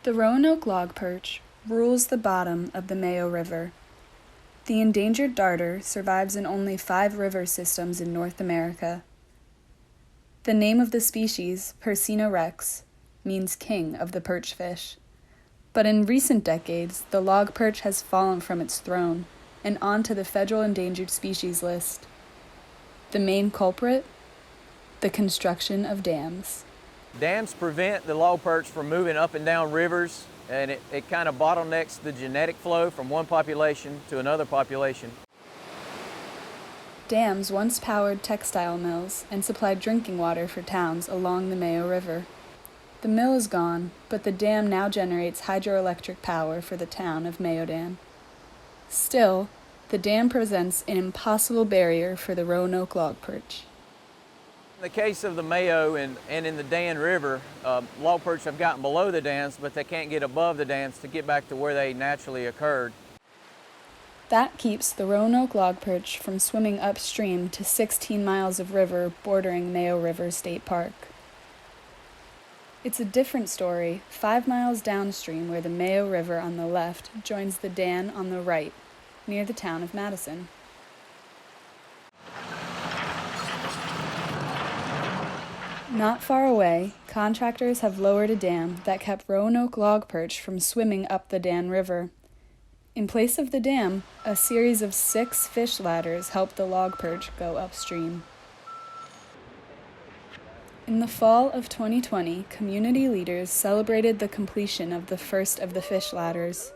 The Roanoke Logperch rules the bottom of the Mayo River. The endangered darter survives in only 5 river systems in North America. The name of the species, Persina rex, means king of the perch fish. But in recent decades, the logperch has fallen from its throne and onto the federal endangered species list. The main culprit? The construction of dams. Dams prevent the logperch from moving up and down rivers, and it kind of bottlenecks the genetic flow from one population to another population. Dams once powered textile mills and supplied drinking water for towns along the Mayo River. The mill is gone, but the dam now generates hydroelectric power for the town of Mayo. Still, the dam presents an impossible barrier for the Roanoke Logperch. In the case of the Mayo and in the Dan River, logperch have gotten below the dams, but they can't get above the dams to get back to where they naturally occurred. That keeps the Roanoke Logperch from swimming upstream to 16 miles of river bordering Mayo River State Park. It's a different story 5 miles downstream where the Mayo River on the left joins the Dan on the right, near the town of Madison. Not far away, contractors have lowered a dam that kept Roanoke Logperch from swimming up the Dan River. In place of the dam, a series of 6 fish ladders help the logperch go upstream. In the fall of 2020, community leaders celebrated the completion of the first of the fish ladders,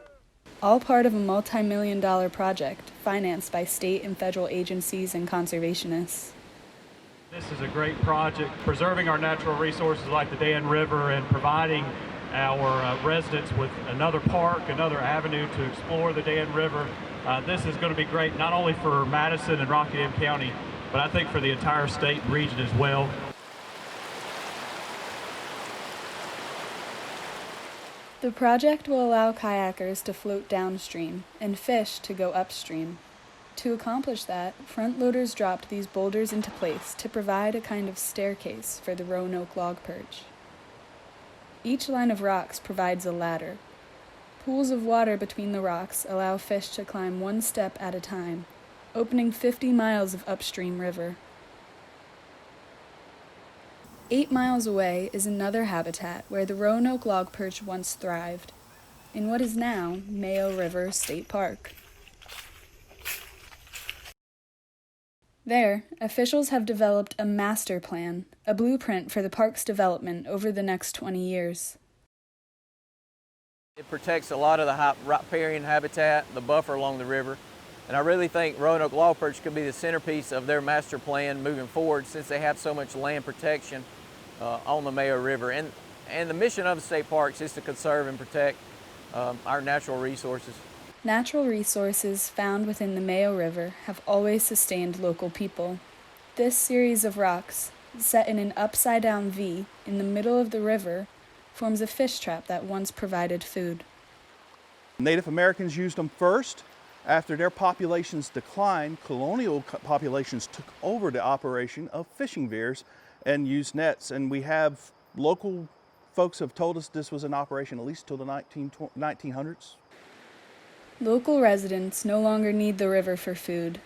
all part of a multi-million-dollar project financed by state and federal agencies and conservationists. This is a great project, preserving our natural resources like the Dan River and providing our residents with another park, another avenue to explore the Dan River. This is going to be great not only for Madison and Rockingham County, but I think for the entire state and region as well. The project will allow kayakers to float downstream and fish to go upstream. To accomplish that, front loaders dropped these boulders into place to provide a kind of staircase for the Roanoke Logperch. Each line of rocks provides a ladder. Pools of water between the rocks allow fish to climb one step at a time, opening 50 miles of upstream river. 8 miles away is another habitat where the Roanoke Logperch once thrived, in what is now Mayo River State Park. There, officials have developed a master plan, a blueprint for the park's development over the next 20 years. It protects a lot of the riparian habitat, the buffer along the river, and I really think Roanoke Logperch could be the centerpiece of their master plan moving forward since they have so much land protection on the Mayo River. And the mission of the state parks is to conserve and protect our natural resources. Natural resources found within the Mayo River have always sustained local people. This series of rocks, set in an upside-down V in the middle of the river, forms a fish trap that once provided food. Native Americans used them first. After their populations declined, colonial populations took over the operation of fishing weirs and used nets. And we have local folks have told us this was in operation at least till the 1900s. Local residents no longer need the river for food,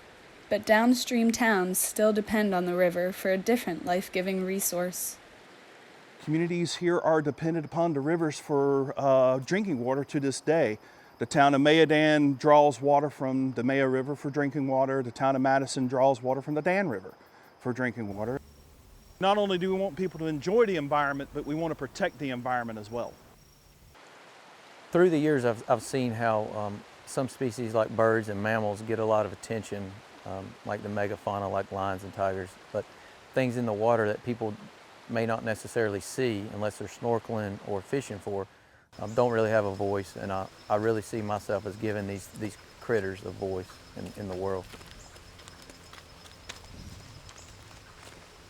but downstream towns still depend on the river for a different life-giving resource. Communities here are dependent upon the rivers for drinking water to this day. The town of Mayo draws water from the Mayo River for drinking water. The town of Madison draws water from the Dan River for drinking water. Not only do we want people to enjoy the environment, but we want to protect the environment as well. Through the years, I've seen how some species like birds and mammals get a lot of attention, like the megafauna like lions and tigers, but things in the water that people may not necessarily see unless they're snorkeling or fishing for don't really have a voice, and I really see myself as giving these critters a voice in the world.